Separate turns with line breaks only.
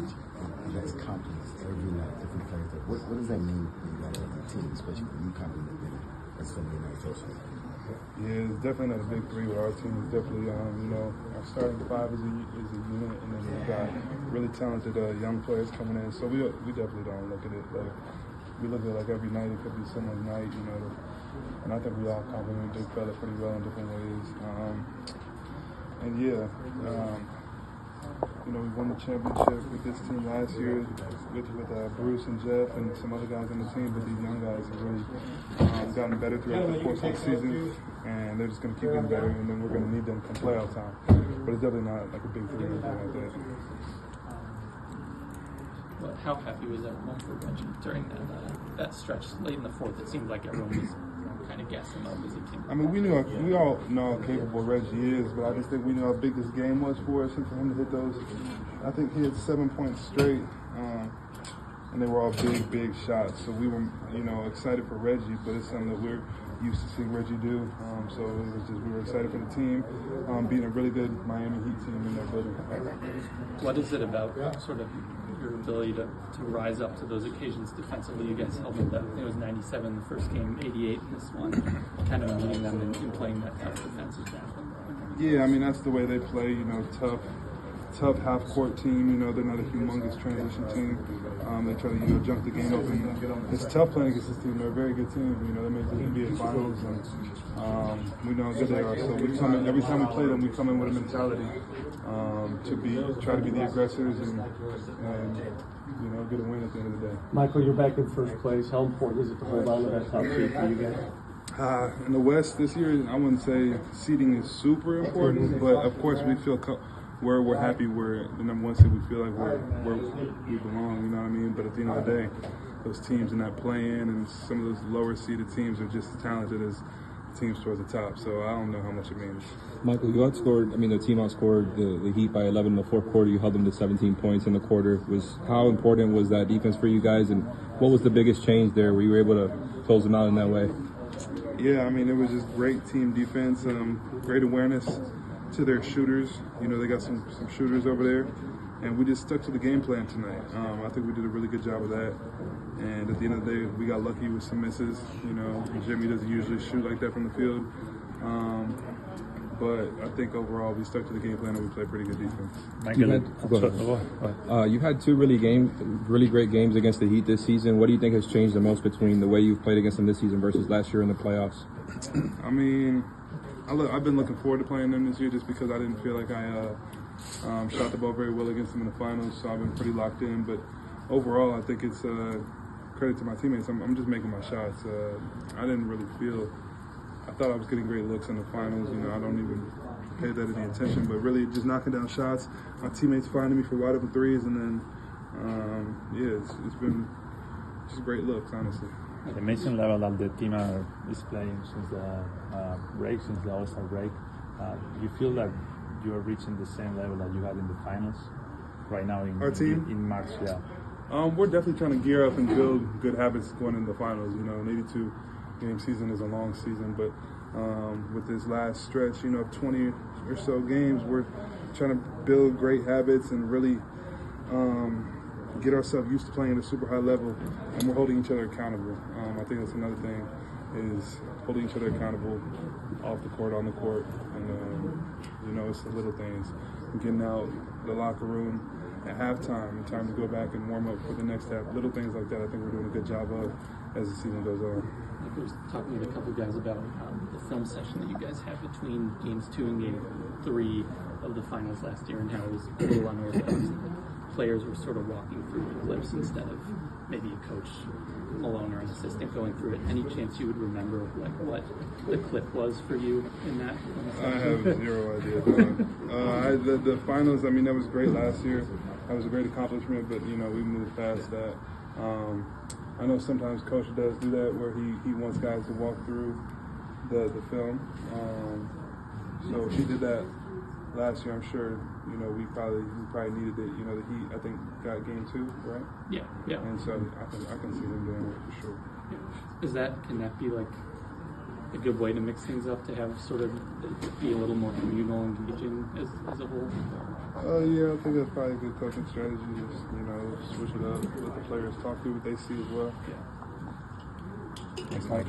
relationship. That's confidence every night, different players. What does that mean for you guys as a team, especially when you come in as so many organizations?
Yeah, it's definitely not a big three with our team. It's definitely, our starting five is a unit, and then we've got really talented young players coming in. So we definitely don't look at it like we look at it like every night. It could be someone's night, and I think we all complement big fella pretty well in different ways. We won the championship with this team last year with Bruce and Jeff and some other guys on the team, but these young guys have really gotten better throughout the course of the season, and they're just going to keep getting better, and then we're going to need them come playoff time. But it's definitely not like a big three or anything like that.
Well, how happy was everyone for Reggie during that stretch late in the fourth? It seemed like everyone was kind of gassing up as a team.
I mean, we all know how capable Reggie is, but I just think we knew how big this game was for us, and for him to hit those. I think he had 7 points straight, and they were all big shots. So we were, excited for Reggie, but it's something that we're used to seeing Reggie do. So it was just we were excited for the team, being a really good Miami Heat team in that building.
What is it about sort of your ability to rise up to those occasions defensively? You guys held it, I think it was 97 the first game, 88 in this one, kind of meeting them and playing that tough defensive game.
Yeah, I mean, that's the way they play, tough half-court team. They're not a humongous transition team. They try to, jump the game open. It's tough playing against this team. They're a very good team. They made the NBA Finals, and we know how good they are. So we come in, every time we play them, we come in with a mentality try to be the aggressors and get a win at the end of the day.
Michael, you're back in first place. How important is it to hold on to that top seed for you guys?
In the West this year, I wouldn't say seeding is super important, but of course we feel we're happy we're the number one seed. We feel like where we belong, you know what I mean? But at the end of the day, those teams in that play-in and some of those lower seeded teams are just as talented as teams towards the top. So I don't know how much it means.
Michael, the team outscored the Heat by 11 in the fourth quarter. You held them to 17 points in the quarter. How important was that defense for you guys, and what was the biggest change there where you were able to close them out in that way?
Yeah, I mean, it was just great team defense, great awareness to their shooters. They got some shooters over there, and we just stuck to the game plan tonight. I think we did a really good job of that. And at the end of the day, we got lucky with some misses. Jimmy doesn't usually shoot like that from the field. But I think overall we stuck to the game plan and we played pretty good defense.
You've had two really great games against the Heat this season. What do you think has changed the most between the way you've played against them this season versus last year in the playoffs?
I mean, I've been looking forward to playing them this year just because I didn't feel like I shot the ball very well against them in the finals, so I've been pretty locked in. But overall, I think it's credit to my teammates. I'm just making my shots. I didn't really feel. I thought I was getting great looks in the finals. I don't even pay that any attention, but really just knocking down shots. My teammates finding me for wide open threes, and then it's been just great looks, honestly.
At the amazing level that the team is playing since the break, since the All-Star break, you feel that you are reaching the same level that you had in the finals right now
our team?
In March, yeah.
We're definitely trying to gear up and build good habits going into the finals. An 82-game season is a long season, but with this last stretch, of 20 or so games, we're trying to build great habits and really get ourselves used to playing at a super high level, and we're holding each other accountable. I think that's another thing, is holding each other accountable off the court, on the court, and it's the little things. Getting out the locker room at halftime and time to go back and warm up for the next half. Little things like that I think we're doing a good job of as the season goes on.
I was talking with a couple guys about the film session that you guys had between games 2 and game 3 of the finals last year, and how it was a little unorthodox. Players were sort of walking through the clips instead of maybe a coach, Malone, or an assistant going through it. Any chance you would remember what the clip was for you in that?
I have zero idea. The finals, I mean, that was great last year. That was a great accomplishment, but we moved past that. I know sometimes coach does do that where he wants guys to walk through the film. So if he did that last year, I'm sure we probably needed it. The Heat, I think, got game 2, right?
Yeah.
And so I can see them doing it for sure.
Yeah. Can that be like a good way to mix things up, to have sort of be a little more communal, engaging as a whole?
Yeah, I think that's probably a good coaching strategy. Just, switch it up, let the players talk through what they see as well.
Yeah.
Thanks, Mike.